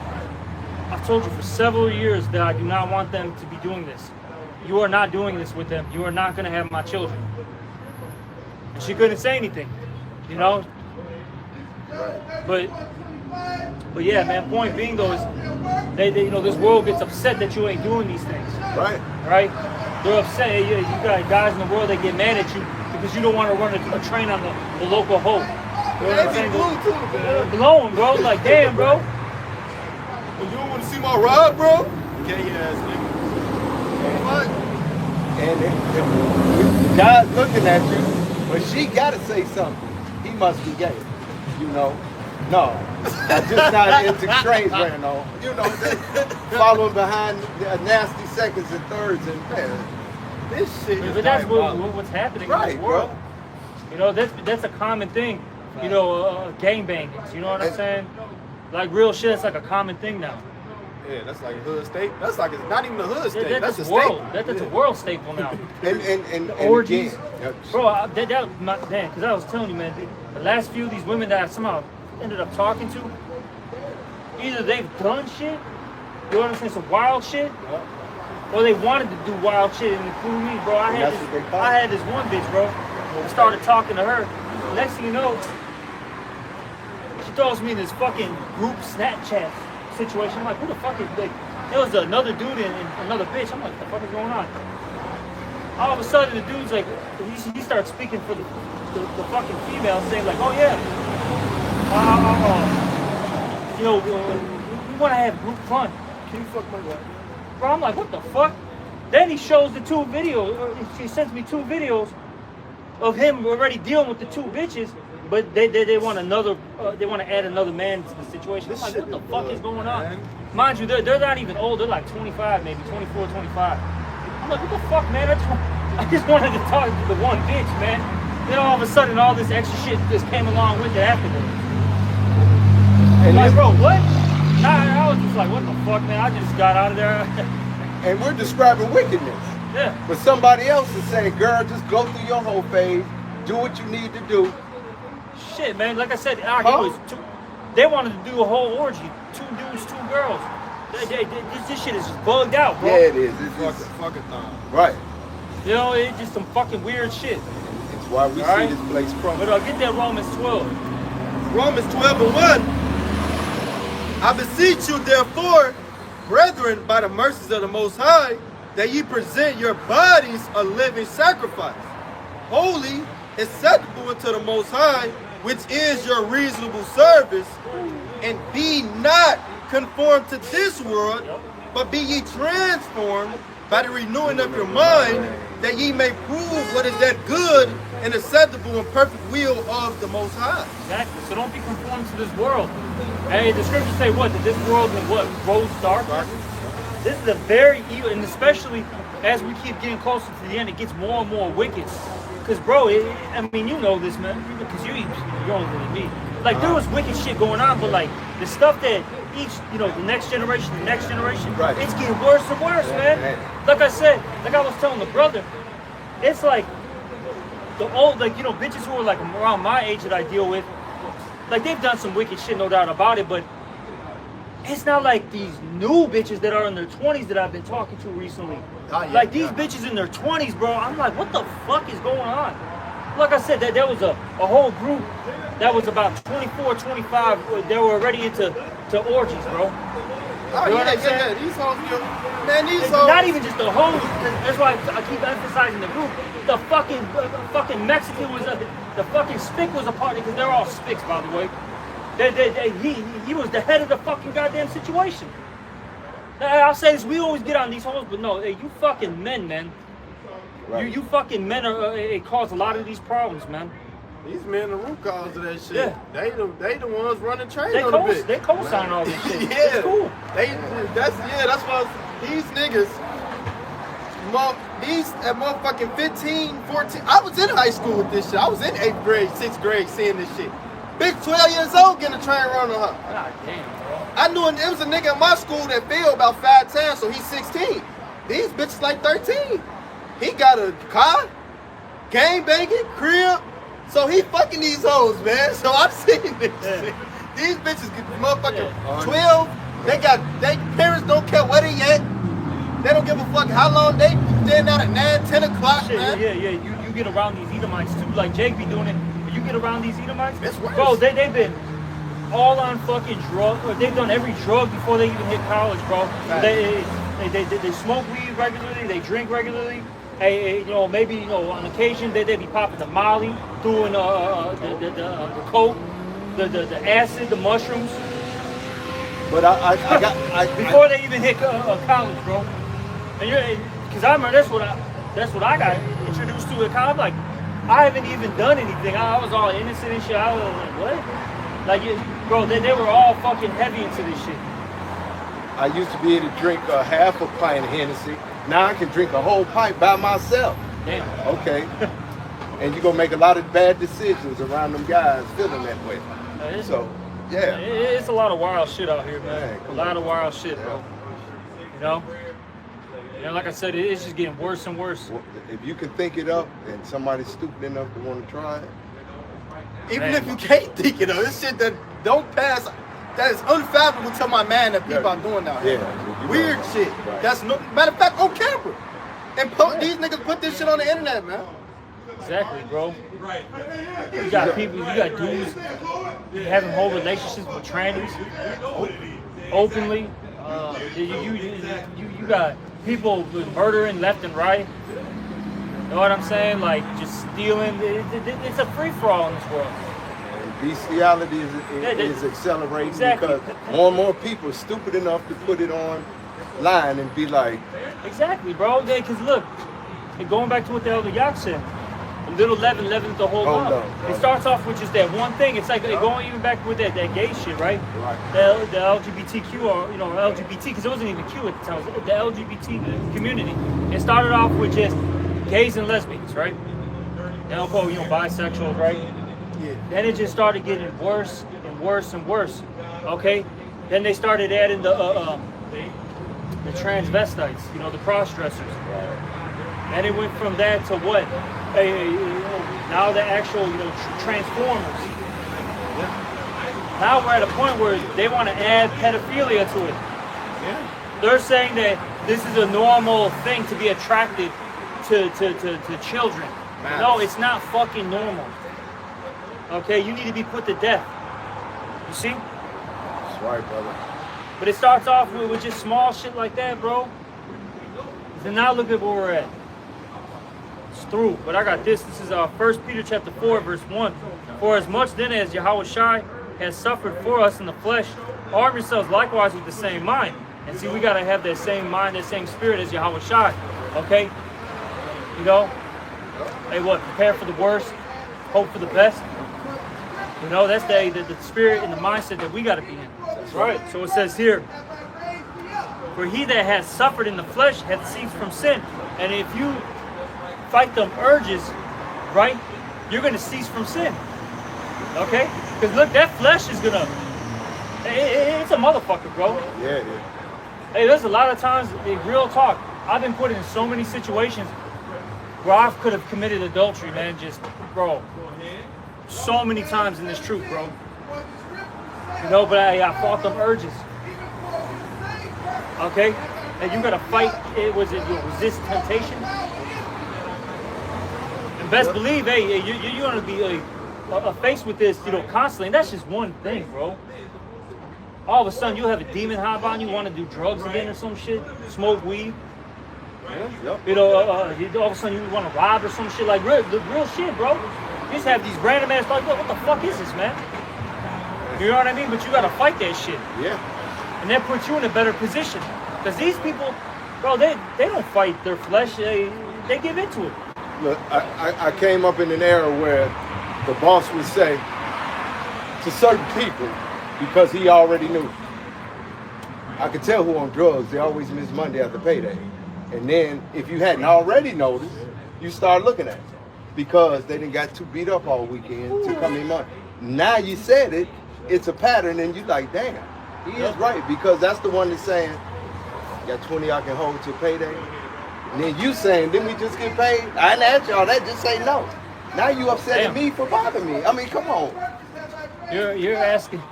I've told you for several years that I do not want them to be doing this. You are not doing this with them. You are not going to have my children. And she couldn't say anything. But yeah, man. Point being though is, they this world gets upset that you ain't doing these things. Right. They're upset. Hey, you got guys in the world that get mad at you because you don't want to run a train on the local hoe. You know what I'm saying? Blowing, bro. Like damn, bro. Well, you don't want to see my ride, bro? Gay ass nigga. What? And God's looking at you, but she gotta say something. He must be gay, No, I'm just not into trains right now. Following behind nasty seconds and thirds and this shit. But that's what's happening in this world. Bro. That's a common thing. Gang bangings. You know what I'm saying? Like real shit. It's like a common thing now. Yeah, that's like a hood state. That's like it's not even a hood state. That's a world. state. That's a world staple now. and orgies, again, bro. Because I was telling you, man, the last few of these women that I somehow ended up talking to, either they've done shit, you know what I'm saying, some wild shit, or they wanted to do wild shit and include me, bro. I had this one bitch, bro. I started talking to her. Next thing you know, she throws me in this fucking group Snapchat situation. I'm like, who the fuck is like? There was another dude and another bitch. I'm like, what the fuck is going on? All of a sudden, the dude's like, he starts speaking for the fucking female, saying like, oh yeah, we want to have group fun. Can you fuck my wife? Bro, I'm like, what the fuck? Then he shows the 2 videos. She sends me 2 videos of him already dealing with the 2 bitches. But they want another. They want to add another man to the situation. I'm like, what the fuck is going on? Mind you, they're not even old. They're like 25, maybe 24, 25. I'm like, what the fuck, man? I just wanted to talk to the one bitch, man. Then all of a sudden, all this extra shit just came along with it afterwards. And like, bro, what? I was just like, what the fuck, man? I just got out of there. And we're describing wickedness. Yeah. But somebody else is saying, girl, just go through your whole phase, do what you need to do. Shit, man. Like I said, they wanted to do a whole orgy. 2 dudes, 2 girls. This shit is just bugged out, bro. Yeah, it is. It's fucking time. Right. It's just some fucking weird shit. It's why we see this place crumble. But get that Romans 12. Romans 12:1. I beseech you, therefore, brethren, by the mercies of the Most High, that ye present your bodies a living sacrifice, holy, acceptable unto the Most High, which is your reasonable service, and be not conformed to this world, but be ye transformed by the renewing of your mind, that ye may prove what is that good and acceptable and perfect will of the Most High. Exactly. So don't be conformed to this world. Hey, the scriptures say what? That this world is what? Grows darkness. This is a very evil, and especially as we keep getting closer to the end, it gets more and more wicked. Because, bro, I mean, you know this, man, because you're older than me. Like there was wicked shit going on, but like the stuff that each, you know, the next generation, Right. it's getting worse and worse, man. Like I said, like I was telling the brother, it's like the old, like, you know, bitches who are like around my age that I deal with, like they've done some wicked shit, no doubt about it, but it's not like these new bitches that are in their 20s that I've been talking to recently. Oh, yeah, Like these bitches in their 20s, bro, I'm like, what the fuck is going on? Like I said, there was a whole group that was about 24, 25. They were already into orgies, bro. Oh, You know what yeah, I'm saying? These hoes, man, these It's hoes. not even just the hoes. That's why I keep emphasizing the group. The fucking Mexican was the fucking spick was a part because they're all spicks, by the way. He was the head of the fucking goddamn situation. I'll say this: we always get on these hoes, but no, hey, you fucking men, man. Right. You fucking men are it cause a lot of these problems, man. These men the root cause of that shit. Yeah. They the ones running train They on the bitch. they co-sign all this shit. Yeah. It's cool. That's why these niggas, at motherfucking 15, 14, I was in high school with this shit. I was in 8th grade, 6th grade seeing this shit. Bitch 12 years old getting a train run on her. God damn, bro. I knew it was a nigga in my school that failed about 5 times, so he's 16. These bitches like 13. He got a car, gang banging, crib, so he fucking these hoes, man. So I'm seeing this shit. These bitches get motherfucking 12. They parents don't care where they at. They don't give a fuck how long they stand out at 9, 10 o'clock, Shit, man. yeah. You get around these Edomites too, like Jake be doing it. But you get around these Edomites, It's worse. bro. They've been all on fucking drugs. They've done every drug before they even hit college, bro. Right. They smoke weed regularly. They drink regularly. Hey, you know, maybe, you know, on occasion they be popping the Molly, doing the coke, the acid, the mushrooms. But I Before they even hit college, bro. And because I remember that's what I got introduced to at college. Like, I haven't even done anything. I was all innocent and shit. I was like, what? Like, bro, they were all fucking heavy into this shit. I used to be able to drink half a pint of Hennessy. Now I can drink a whole pint by myself. Damn. Okay. And you're gonna make a lot of bad decisions around them guys feeling that way. So, yeah. It's a lot of wild shit out here, man. Man, A lot of wild shit, bro. You know? And like I said, it's just getting worse and worse. Well, if you can think it up and somebody's stupid enough to want to try it, Even Man. if you can't think it up, this shit that don't pass, that is unfathomable to my mind that people are doing out here. Yeah, you Weird know. shit. Right. That's no matter of fact on camera. And these niggas put this shit on the internet, man. Exactly, bro. You got people, you got dudes having whole relationships with trannies openly. You got people murdering left and right. You know what I'm saying? Like just stealing. It's a free for all in this world. And bestiality is accelerating Exactly. because more and more people are stupid enough to put it online and be like, Exactly, bro. Because look, and going back to what the Elder Yak said, a little leaven leavens the whole Hold lump. on. It starts off with just that one thing. It's like going even back with that gay shit, right? Right. The LGBTQ or LGBT, because it wasn't even Q at the time. It was the LGBT community. It started off with just gays and lesbians, right? They don't call bisexuals, right? Yeah. Then it just started getting worse and worse and worse. Okay. Then they started adding the transvestites, the cross-dressers. And it went from that to what? Now the actual, transformers. Now we're at a point where they want to add pedophilia to it. Yeah. They're saying that this is a normal thing to be attracted to children. Man. No, it's not fucking normal. Okay, you need to be put to death. You see? that's right, brother. But it starts off with just small shit like that, bro. Then now look at where we're at. It's through. But I got this. This is 1 Peter chapter 4, verse 1. For as much then as Yahweh Shai has suffered for us in the flesh, arm yourselves likewise with the same mind. And see, we got to have that same mind, that same spirit as Yahweh Shai. Okay? Hey, what? Prepare for the worst, hope for the best. That's the spirit and the mindset that we got to be in. That's right. So it says here, for he that has suffered in the flesh hath ceased from sin. And if you fight them urges, right, you're going to cease from sin. Okay? Because look, that flesh is gonna, it's a motherfucker, bro. Yeah, it is. Hey, there's a lot of times, real talk, I've been put in so many situations where I could have committed adultery, man, just, bro. So many times in this truth, bro. You know, but I fought them urges. Okay? And you gotta fight, you resist temptation. And best believe, hey, you're gonna be faced with this, constantly. And that's just one thing, bro. All of a sudden, you have a demon hop on you, want to do drugs again or some shit, smoke weed. Yep. All of a sudden, you want to rob or some shit, like real shit, bro. You just have these random ass thoughts, what the fuck is this, man? You know what I mean? But you gotta fight that shit. Yeah. And that puts you in a better position. Because these people, bro, they don't fight their flesh, they give into it. Look, I came up in an era where the boss would say to certain people, because he already knew. I could tell who on drugs, they always miss Monday after payday. And then if you hadn't already noticed, you start looking at it. Because they didn't got too beat up all weekend to come in Monday. Now you said it, it's a pattern, and you like, damn, he is right. Because that's the one that's saying, got 20 I can hold till payday. And then you saying, didn't we just get paid? I didn't ask y'all that, just say no. Now you upsetting me for bothering me. I mean, come on. You're asking.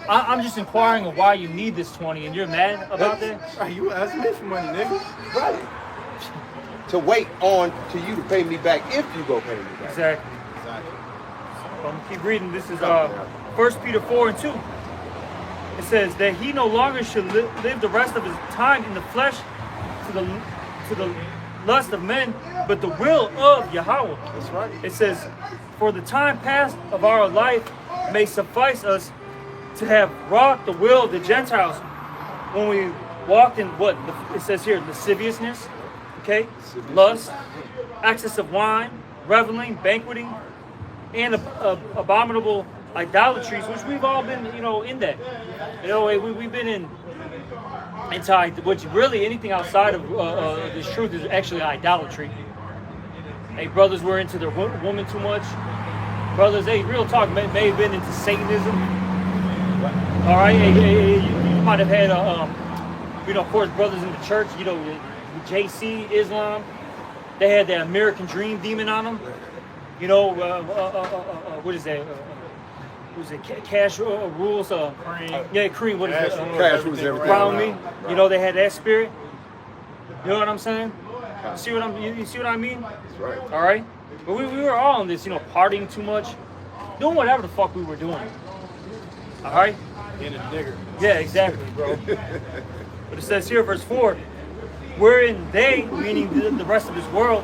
I'm just inquiring of why you need this 20, and you're mad about that? Right, you asking me for money, nigga. Right. To wait on to you to pay me back if you go pay me back. Exactly. I'm going to keep reading. This is 1 Peter 4:2. It says that he no longer should live the rest of his time in the flesh to the lust of men, but the will of Yahweh. That's right. It says, for the time past of our life may suffice us to have wrought the will of the Gentiles when we walked in what? It says here, lasciviousness, okay? Lust, excess of wine, reveling, banqueting, and abominable idolatries, which we've all been, in that. We've been into which really anything outside of this truth is actually idolatry. Hey, brothers were into their woman too much. Brothers, hey, real talk, may have been into Satanism. All right, hey, you might have had, of course, brothers in the church, JC, Islam. They had the American Dream demon on them. What is that? Was it cash rules? Cream. Yeah, cream. What is it? Cash rules everything Around me. right. They had that spirit. You know what I'm saying? You see what I mean? That's right. All right. But we were all in this, partying too much, doing whatever the fuck we were doing. All right. Being a nigger. Yeah, exactly, bro. But it says here, verse 4, wherein they, meaning the rest of this world,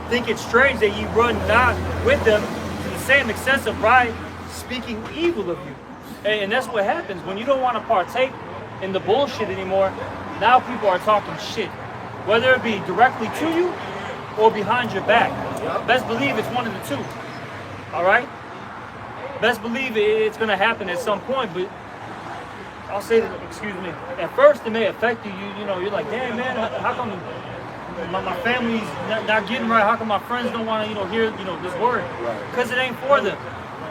think it strange that ye run not with them to the same excessive pride, speaking evil of you. And that's what happens when you don't want to partake in the bullshit anymore. Now people are talking shit, whether it be directly to you or behind your back. Best believe it's one of the two. All right. Best believe it's going to happen at some point, but I'll say that, excuse me, at first it may affect you. You're like, damn, man, how come my family's not getting right? How come my friends don't want to, hear, this word? Because it ain't for them.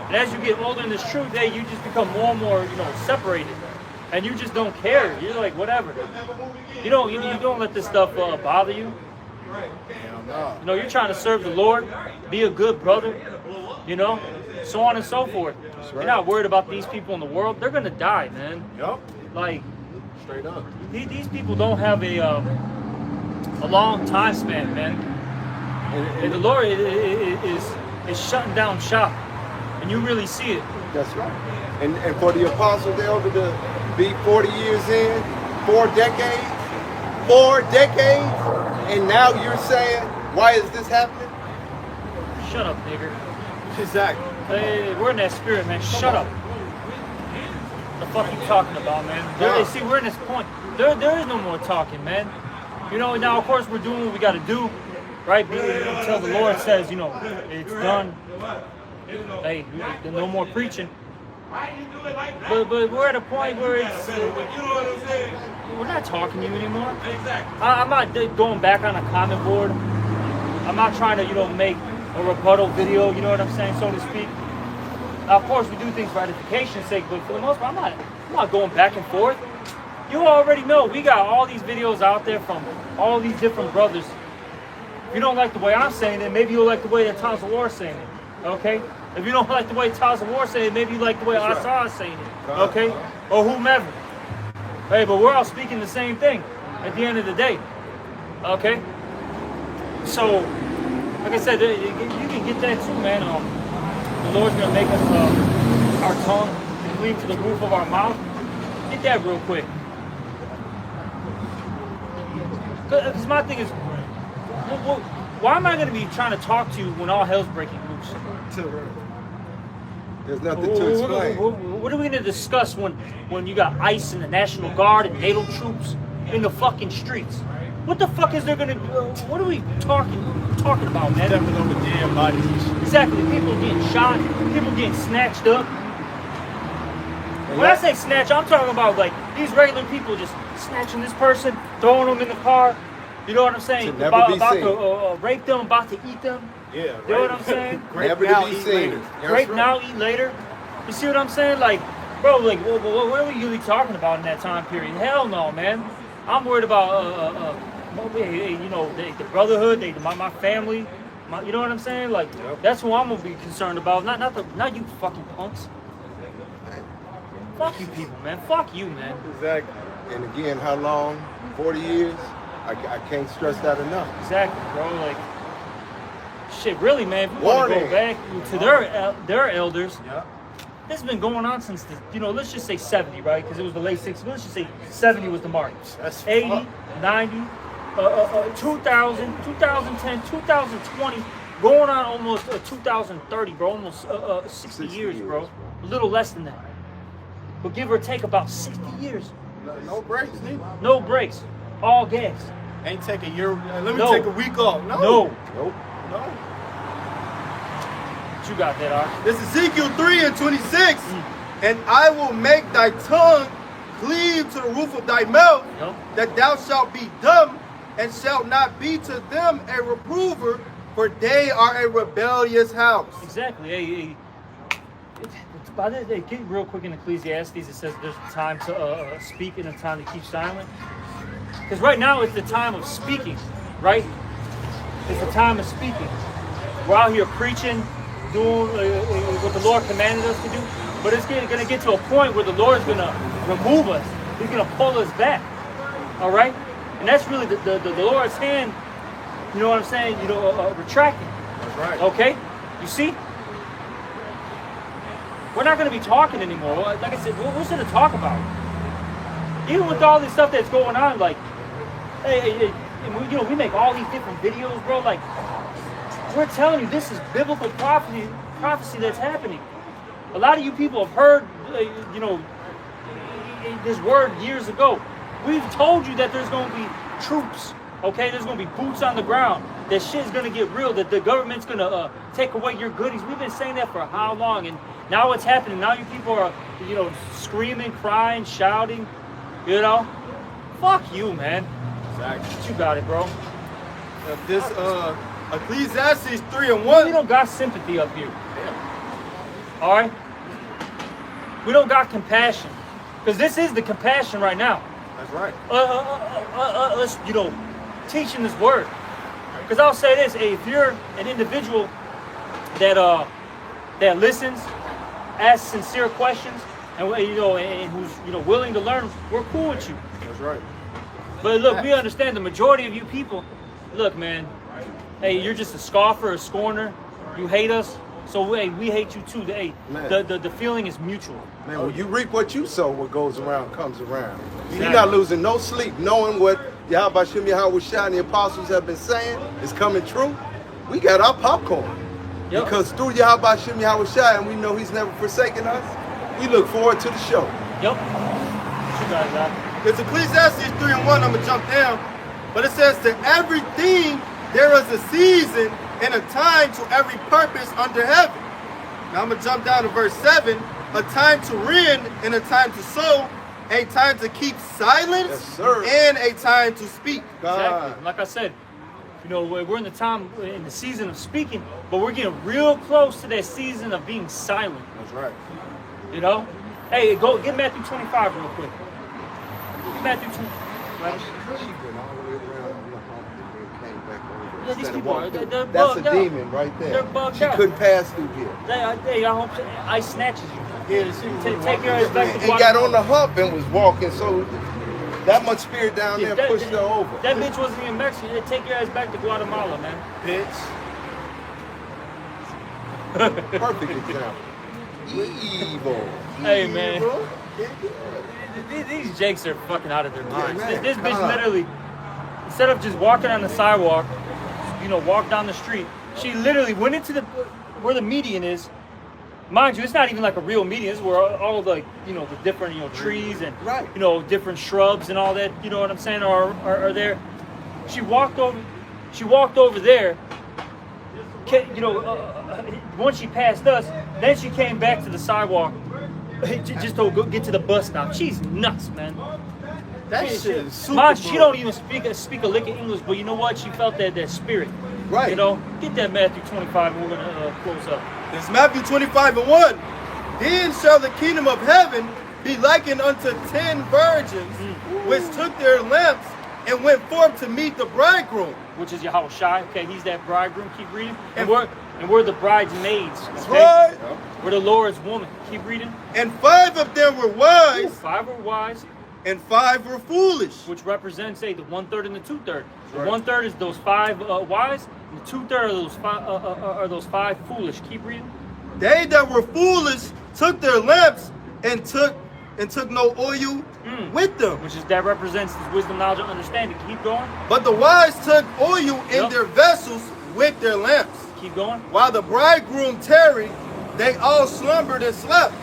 And as you get older in this truth, you just become more and more, separated. And you just don't care. You're like, whatever. You don't let this stuff bother you. You're trying to serve the Lord, be a good brother, so on and so forth. Right. You're not worried about these people in the world. They're going to die, man. Yup. Like, Straight up. these people don't have a long time span, man. And the Lord is shutting down shop. And you really see it. That's right. And for the apostles elder to be 40 years in, 4 decades, and now you're saying, why is this happening? Shut up, nigger. Exactly. Hey, we're in that spirit, man. Shut up. The fuck you talking about, man? See, we're in this point. There is no more talking, man. Now of course we're doing what we got to do, right? Until the Lord says, it's done. Hey, no more preaching. But we're at a point where it's we're not talking to you anymore. I'm not going back on a comment board. I'm not trying to make a rebuttal video. You know what I'm saying, so to speak. Now, of course, we do things for edification's sake, but for the most part, I'm not going back and forth. You already know we got all these videos out there from all these different brothers. If you don't like the way I'm saying it, maybe you'll like the way that Tons of War is saying it. Okay? If you don't like the way Tons of War is saying it, maybe you like the way Asa is saying it. Okay? Or whomever. Hey, but we're all speaking the same thing at the end of the day. Okay? So, like I said, you can get that too, man. The Lord's gonna make us our tongue cleave to the roof of our mouth. Get that real quick. Because my thing is, why am I going to be trying to talk to you when all hell's breaking loose? There's nothing to explain. What are we going to discuss when you got ICE and the National Guard and NATO troops in the fucking streets? What the fuck is there going to be? What are we talking about, man? Stepping over dead bodies. Exactly. People getting shot. People getting snatched up. When I say snatch, I'm talking about like these regular people just snatching this person, throwing them in the car. You know what I'm saying? About to rape them, about to eat them. Yeah, right. You know what I'm saying? Never to be seen. Rape now, eat later. You see what I'm saying? Like, bro, like, what are we really talking about in that time period? Hell no, man. I'm worried about, you know, the brotherhood, my family. You know what I'm saying? Like, that's who I'm gonna be concerned about. Not you fucking punks. Fuck you people, man. Fuck you, man. Exactly. And again, how long? 40 years? I can't stress that enough. Exactly, bro. Like, shit, really, man. If you want to go back to their elders, this has been going on since let's just say 70, right? Because it was the late 60s. Let's just say 70 was the mark. That's 80, 90, 2000, 2010, 2020, going on almost 2030, bro. Almost 60 years, bro. A little less than that. But give or take about 60 years. No breaks, neither. No breaks. All gas. Ain't take a year. Let me take a week off. No. Nope. No. What you got that, Ark? This is Ezekiel 3:26. And I will make thy tongue cleave to the roof of thy mouth, that thou shalt be dumb, and shalt not be to them a reprover, for they are a rebellious house. Exactly. Hey, by the way, get real quick in Ecclesiastes, it says there's a time to speak and a time to keep silent. Because right now it's the time of speaking, right? It's the time of speaking. We're out here preaching, doing what the Lord commanded us to do. But it's going to get to a point where the Lord's going to remove us. He's going to pull us back. All right? And that's really the Lord's hand, you know what I'm saying? Retracting. That's right. Okay? You see? We're not going to be talking anymore. Like I said, what's there to talk about? Even with all this stuff that's going on, like, hey, we make all these different videos, bro. Like, we're telling you, this is biblical prophecy that's happening. A lot of you people have heard, this word years ago. We've told you that there's going to be troops, okay? There's going to be boots on the ground. That shit's going to get real. That the government's going to take away your goodies. We've been saying that for how long? And now it's happening. Now you people are, screaming, crying, shouting, Fuck you, man. Exactly. But you got it, bro. This Ecclesiastes 3:1. We don't got sympathy up here. All right? We don't got compassion. Because this is the compassion right now. That's right. Us, teaching this word. Because I'll say this, if you're an individual that listens, asks sincere questions, and who's willing to learn, we're cool with you. That's right. But look, we understand the majority of you people. Look, man. Hey, you're just a scoffer, a scorner. You hate us, so hey, we hate you too. Hey, the feeling is mutual. Man, when you reap what you sow, what goes around comes around. Exactly. You're not losing no sleep knowing what Yahweh Shem Yahweh Shai and the apostles have been saying is coming true. We got our popcorn. Yep. Because through Yahweh Shem Yahweh Shai, and we know he's never forsaken us, we look forward to the show. Yep. What you guys got? It's Ecclesiastes 3:1. I'm going to jump down. But it says, to everything there is a season and a time to every purpose under heaven. Now I'm going to jump down to verse 7. A time to rend and a time to sow, a time to keep silence, Yes, sir. and a time to speak. God. Exactly. Like I said, You know, we're in the time, in the season of speaking, but we're getting real close to that season of being silent. That's right. You know? Hey, go get Matthew 25 real quick. Get Matthew 25. She went all the way around on the hump and then came back over. Yeah, these Instead of people are, walking. they're That's bugged a out. demon right there. They're bugged She out. couldn't pass through here. I hope ice snatches you. Yeah, she was Take your ass back to And got Guatemala. on the hump and was walking, so that much spirit down Yeah, there pushed her over. That bitch wasn't even Mexican. They take your ass back to Guatemala, man. bitch. Perfect example. Evil. Hey, man. Evil. These jakes are fucking out of their minds. man, This bitch come on. literally, instead of just walking on the sidewalk, you know, walk down the street, she literally went into where the median is. Mind you, it's not even like a real median. It's where all the, you know, the different, you know, trees and, Right. you know, different shrubs and all that, you know what I'm saying, are there. She walked over there. You know, once she passed us, then she came back to the sidewalk just to go get to the bus stop. She's nuts, man. That shit is super. Mom, she bro. don't even speak a lick of English, but you know what? She felt that spirit. Right. You know, get that Matthew 25, and we're gonna close up. It's Matthew 25:1. Then shall the kingdom of heaven be likened unto 10 virgins, which took their lamps and went forth to meet the bridegroom. Which is Yahweh Shai. Okay, he's that bridegroom. Keep reading. And we're the bridesmaids. Okay? Right? We're the Lord's woman. Keep reading. And 5 of them were wise, 5 were wise, and 5 were foolish. which represents, say, the 1/3 and the 2/3. The Right. 1/3 is those 5 wise, and the 2/3 are those 5 foolish. Keep reading. They that were foolish took their lamps and took no oil with them. Which is that represents this wisdom, knowledge, and understanding. Keep going. But the wise took oil in Yep. their vessels with their lamps. Keep going. While the bridegroom tarried, they all slumbered and slept.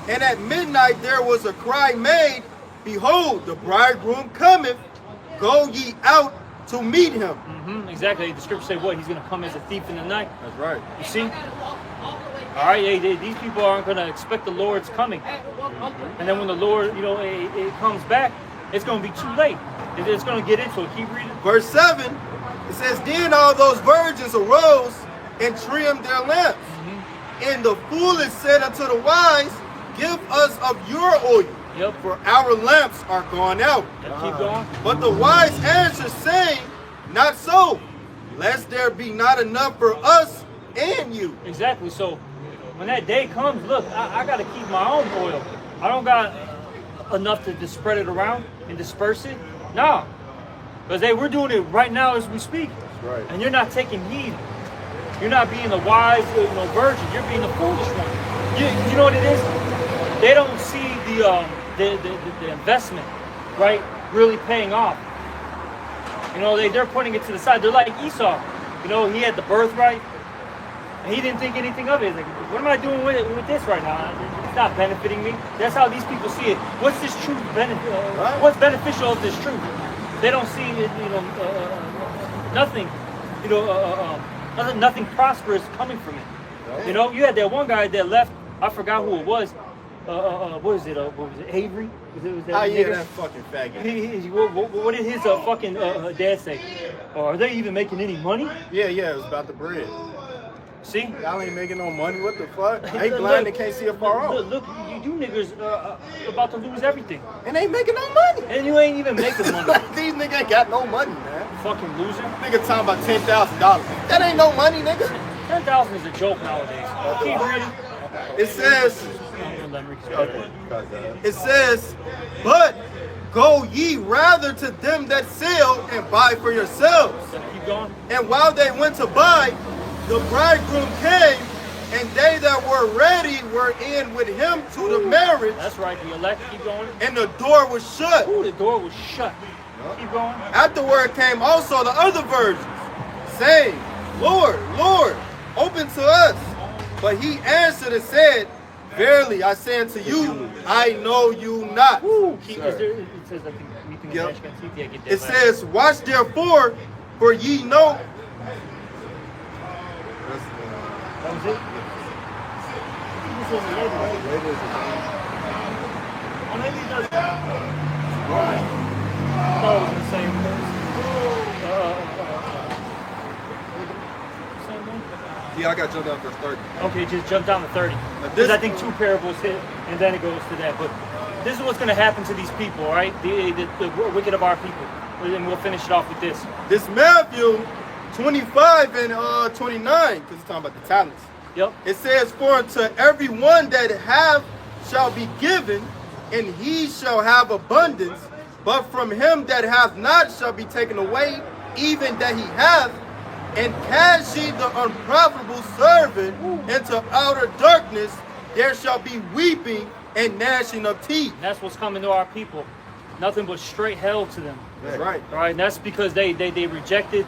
And at midnight there was a cry made, Behold, the bridegroom cometh, go ye out to meet him. Exactly. The scriptures say what? He's going to come as a thief in the night. That's right. You see? All right, these people aren't going to expect the Lord's coming. And then when the Lord, you know, it comes back, it's going to be too late. It's going to get into it. Keep reading. Verse 7, it says, Then all those virgins arose and trimmed their lamps. And the foolish said unto the wise, Give us of your oil, Yep. for our lamps are gone out. Yep, keep going. But the wise answered, saying, Not so, lest there be not enough for us and you. Exactly. So when that day comes, look, I got to keep my own oil. I don't got enough to just spread it around and disperse it. No. Because we're doing it right now as we speak. That's right. And you're not taking heed. You're not being the wise, you know, virgin. You're being the foolish one. You know what it is? They don't see the investment, right, really paying off. You know, they're putting it to the side. They're like Esau. You know, he had the birthright, and he didn't think anything of it. He's like, what am I doing with this right now? It's not benefiting me. That's how these people see it. What's this truth what's beneficial of this truth? They don't see it, you know, nothing, you know, nothing prosperous coming from it. You know, you had that one guy that left. I forgot who it was. What was it? Avery? Was that Oh yeah, nigga? that fucking faggot. What did his fucking dad say? Are they even making any money? Yeah, it was about the bread. See? Y'all ain't making no money. What the fuck? I ain't Look, blind and can't see a far off. Look, you niggas about to lose everything. And they ain't making no money. And you ain't even making money. These niggas ain't got no money, man. Fucking loser. Nigga talking about $10,000. That ain't no money, nigga. 10,000 is a joke nowadays. Keep reading. It says, Okay. It says, But go ye rather to them that sell and buy for yourselves. Keep going. And while they went to buy, the bridegroom came, and they that were ready were in with him to the marriage, That's right. The elect. Keep going. and the door was shut. Ooh, the door was shut. Keep going. Afterward came also the other virgins, saying, Lord, Lord, open to us. But he answered and said, Verily I say unto you, I know you not. Keep, it says like meeting the Yep. Ashkenaz. Yeah, get that It back. says, Watch therefore, for ye know. That was it. This is the lady, right? Oh, maybe it does. I thought it was the same person. Yeah, I got jumped down verse 30. Okay, just jump down to 30. this- Because I think 2 parables hit, and then it goes to that. But this is what's going to happen to these people, all right? The wicked of our people. And we'll finish it off with this. This Matthew 25 and 29, because it's talking about the talents. Yep. It says, for unto everyone that have shall be given, and he shall have abundance. But from him that hath not shall be taken away, even that he hath. And cast ye the unprofitable servant into outer darkness, there shall be weeping and gnashing of teeth. And that's what's coming to our people. Nothing but straight hell to them. That's right. All right, and that's because they rejected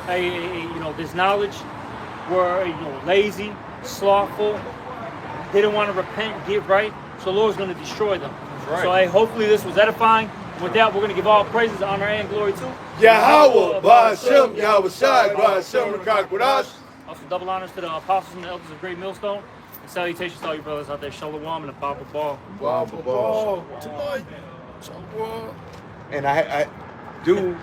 this knowledge, were lazy, slothful, didn't want to repent, get right. So the Lord's going to destroy them. right. So hopefully this was edifying. With that, we're going to give all praises, honor, and glory to Yahweh, Ba'ashem, Yahweh Shai, Ba'ashem, Rakakwadash. Also double honors to the apostles and the elders of Great Millstone. And salutations to all your brothers out there, Shalom and the Papa Ball. Wow, Oh, tonight. And I do